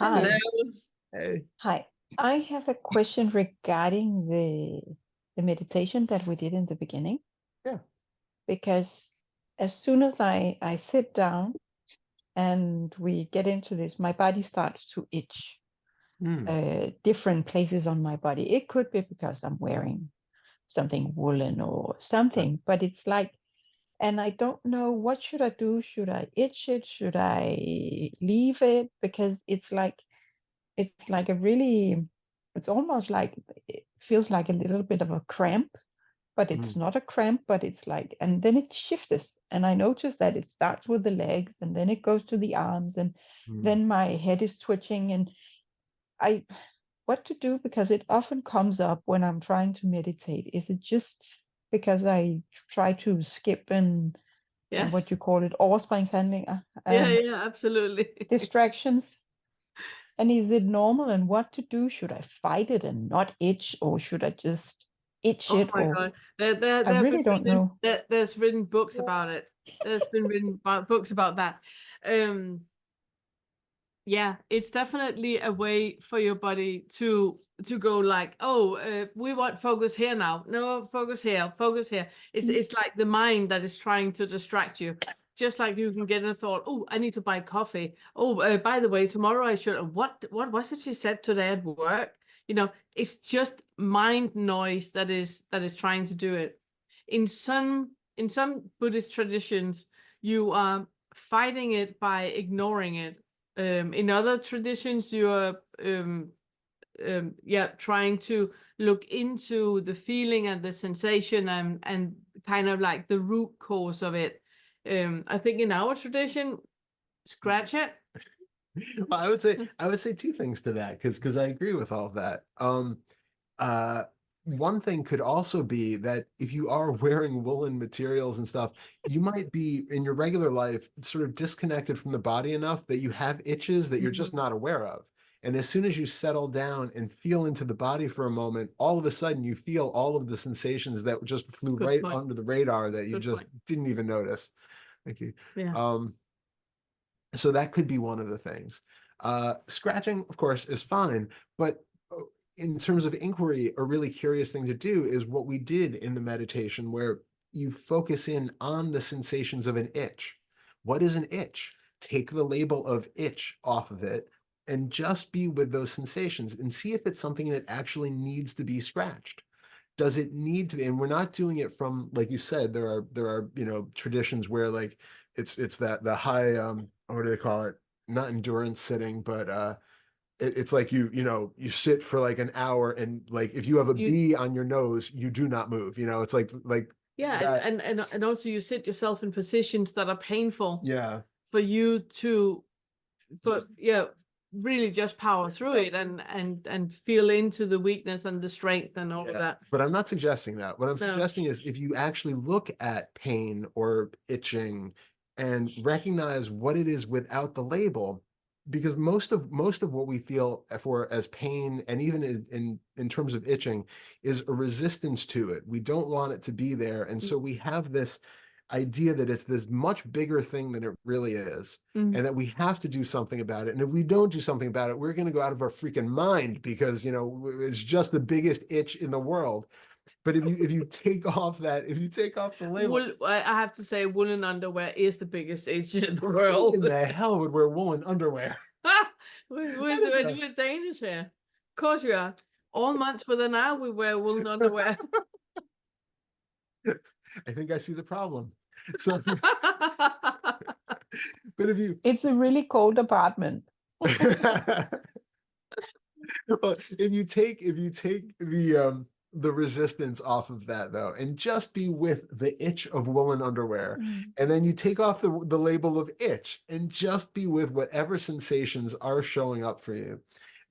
Hello. Hi. Hey. Hi. I have a question regarding the meditation that we did in the beginning, Yeah. because as soon as I sit down and we get into this, my body starts to itch Mm. different places on my body. It could be because I'm wearing something woolen or something, but it's like, and I don't know what should I do. Should I itch it? Should I leave it? Because it's like a really, it's almost like it feels like a little bit of a cramp, but it's Mm. not a cramp, but it's like, and then it shifts. And I notice that it starts with the legs and then it goes to the arms, and Mm. then my head is twitching. And I, what to do, because it often comes up when I'm trying to meditate. Is it just because I try to skip and what Yes. you call it, overspringshandlinger, Yeah, yeah, absolutely. distractions? And is it normal, and what to do? Should I fight it and not itch, or should I just itch Oh it? my Or God. There I have really been don't written know. there's written books about it. There's been written about books about that. Um, yeah, it's definitely a way for your body to go like, oh, we want focus here now. No, focus here, focus here. It's like the mind that is trying to distract you. Just like you can get a thought, oh, I need to buy coffee. Oh, by the way, tomorrow I should. What was it she said today at work? It's just mind noise that is trying to do it. In some Buddhist traditions, you are fighting it by ignoring it. In other traditions, you're trying to look into the feeling and the sensation and kind of like the root cause of it. I think in our tradition, scratch it. Well, I would say two things to that because I agree with all of that. Uh, One thing could also be that if you are wearing woolen materials and stuff, you might be in your regular life sort of disconnected from the body enough that you have itches that you're just Mhm. not aware of. And as soon as you settle down and feel into the body for a moment, all of a sudden you feel all of the sensations that just flew Good right point. under the radar that you Good just point. didn't even notice. Thank you. Yeah. Um, so that could be one of the things. Scratching, of course, is fine, but in terms of inquiry, a really curious thing to do is what we did in the meditation, where you focus in on the sensations of an itch. What is an itch? Take the label of itch off of it and just be with those sensations and see if it's something that actually needs to be scratched. Does it need to be? And we're not doing it from, like you said, there are traditions where like it's that the high what do they call it? Not endurance sitting, but it's like you sit for like an hour and like if you have a You bee on your nose, you do not move. It's like yeah, that. and also you sit yourself in positions that are painful Yeah. for you to for yeah really just power through it and feel into the weakness and the strength and all of Yeah. that. But I'm not suggesting that. What I'm No. suggesting is if you actually look at pain or itching and recognize what it is without the label, because most of what we feel for as pain and even in terms of itching is a resistance to it. We don't want it to be there. And so we have this idea that it's this much bigger thing than it really is, Mm. and that we have to do something about it. And if we don't do something about it, we're going to go out of our freaking mind because, it's just the biggest itch in the world. But if you take off the label, I have to say, woolen underwear is the biggest Asian in the who world. in the hell would wear woolen underwear? with, That is a, with Danish hair. Of course we are. All months with an hour, we wear woolen underwear. I think I see the problem. So, but if you, It's a really cold apartment. well, if you take the resistance off of that though, and just be with the itch of woolen underwear, Mm. and then you take off the label of itch and just be with whatever sensations are showing up for you,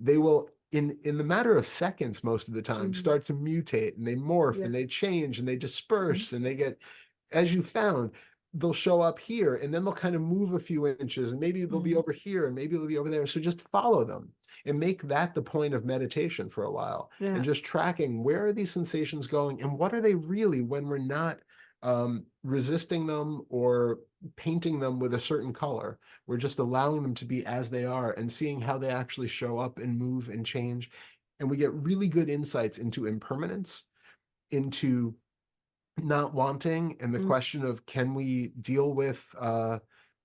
they will in the matter of seconds most of the time Mhm. start to mutate and they morph Yeah. and they change and they Mhm. disperse and they get, as you found, they'll show up here and then they'll kind of move a few inches and maybe they'll be Mm. over here and maybe they'll be over there. So just follow them and make that the point of meditation for a while, and Yeah. just tracking where are these sensations going and what are they really when we're not resisting them or painting them with a certain color. We're just allowing them to be as they are and seeing how they actually show up and move and change. And we get really good insights into impermanence, into not wanting, and the Mm. question of, can we deal with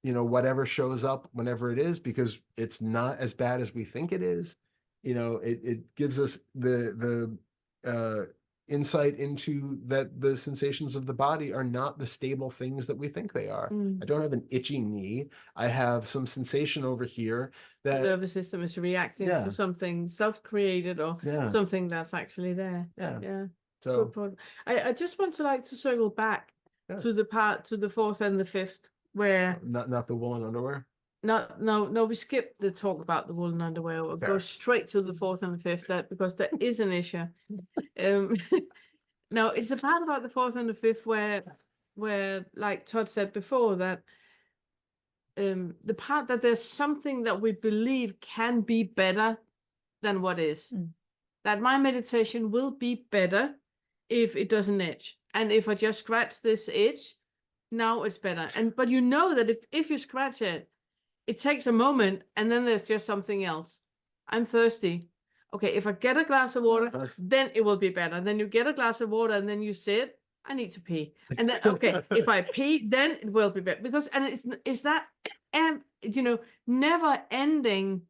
whatever shows up whenever it is, because it's not as bad as we think it is. It gives us the insight into that the sensations of the body are not the stable things that we think they are. Mm. I don't have an itchy knee. I have some sensation over here The that, nervous system is reacting Yeah. to something self-created or yeah, something that's actually there. yeah. Yeah. So Good point. I just want to circle back Yeah. to the fourth and the fifth, where not the woolen underwear. no, we skipped the talk about the woolen underwear. We'll go Fair. straight to the fourth and the fifth, because there is an issue. No, it's the part about the fourth and the fifth where like Todd said before, that the part that there's something that we believe can be better than what is. Mm. That my meditation will be better if it doesn't itch. And if I just scratch this itch, now it's better. But you know that if you scratch it, it takes a moment and then there's just something else. I'm thirsty. Okay, if I get a glass of water, then it will be better. And then you get a glass of water and then you sit, I need to pee. And then, okay, if I pee, then it will be better. Because, and it's that, never ending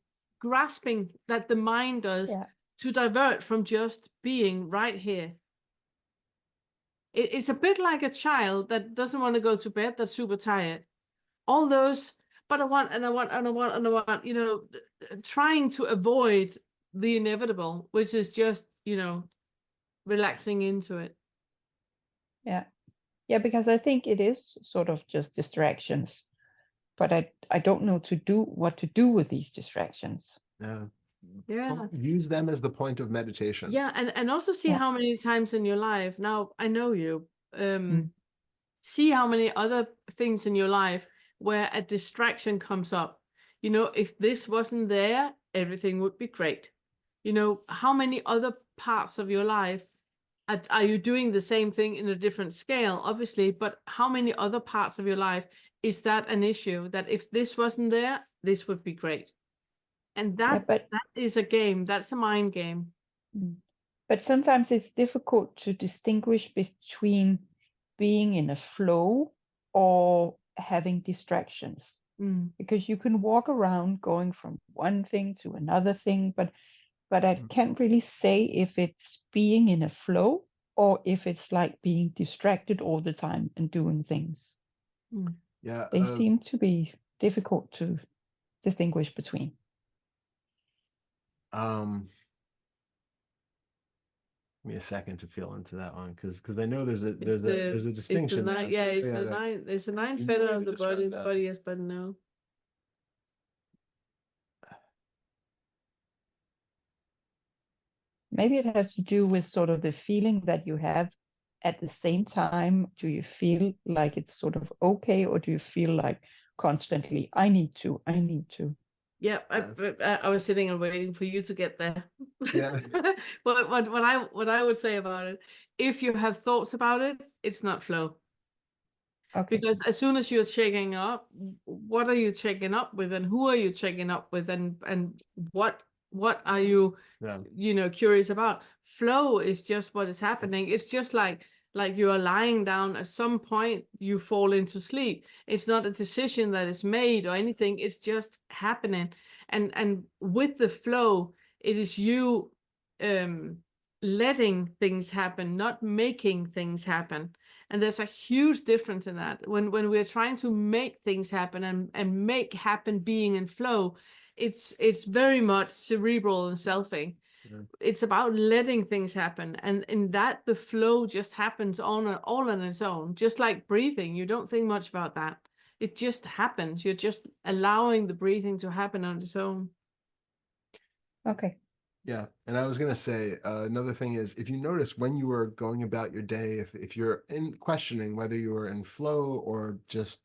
grasping that the mind does Yeah. to divert from just being right here. It's a bit like a child that doesn't want to go to bed, that's super tired. All those, but I want, and I want, and I want, and I want, trying to avoid the inevitable, which is just, relaxing into it. Yeah. Yeah, because I think it is sort of just distractions, but I don't know what to do with these distractions. Yeah. Yeah. Use them as the point of meditation. Yeah, and also see Yeah. how many times in your life, now I know you, Mm. see how many other things in your life where a distraction comes up. If this wasn't there, everything would be great. How many other parts of your life are you doing the same thing in a different scale, obviously, but how many other parts of your life is that an issue, that if this wasn't there, this would be great? And Yeah, that is a game, that's a mind game. But sometimes it's difficult to distinguish between being in a flow or having distractions, because you can walk around going from one thing to another thing, but I can't really say if it's being in a flow or if it's like being distracted all the time and doing things. Yeah. They seem to be difficult to distinguish between. Give me a second to feel into that one, because I know there's a It's distinction. It's the nine Can you feather maybe of the describe body, that? body yes, but no. Maybe it has to do with sort of the feeling that you have at the same time. Do you feel like it's sort of okay, or do you feel like constantly, I need to? Yeah, I was sitting and waiting for you to get there. Yeah. What I would say about it, if you have thoughts about it, it's not flow. Okay. Because as soon as you're checking up, what are you checking up with, and who are you checking up with, and what are you curious about? Flow is just what is happening. It's just like you are lying down, at some point you fall into sleep. It's not a decision that is made or anything, it's just happening. And with the flow, it is you letting things happen, not making things happen. And there's a huge difference in that. When we're trying to make things happen and make happen being in flow, it's very much cerebral and selfing. It's about letting things happen, and in that the flow just happens all on its own, just like breathing. You don't think much about that, it just happens. You're just allowing the breathing to happen on its own. Okay. Yeah, and I was gonna say another thing is, if you notice when you are going about your day, if you're in questioning whether you are in flow or just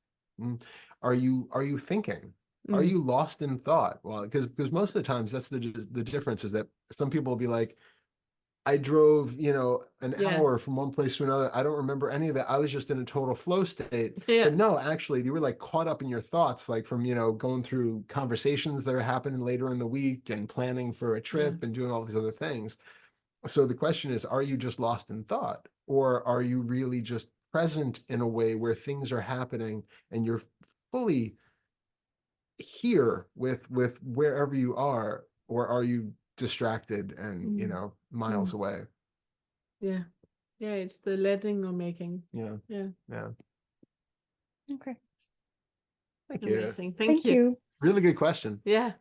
are you thinking? Are you lost in thought? Well, because most of the times that's the difference, is that some people will be like, I drove, you know, an Yeah. hour from one place to another. I don't remember any of it. I was just in a total flow state. Yeah. But no, actually, you were like caught up in your thoughts, like from, you know, going through conversations that are happening later in the week and planning for a trip and doing all these other things. So the question is, are you just lost in thought, or are you really just present in a way where things are happening and you're fully here with wherever you are, or are you distracted and, you know, miles away? Yeah. Yeah, it's the letting or making. Yeah. Yeah. Yeah. Okay. Thank you. Amazing. Thank Thank you. you. Really good question. Yeah.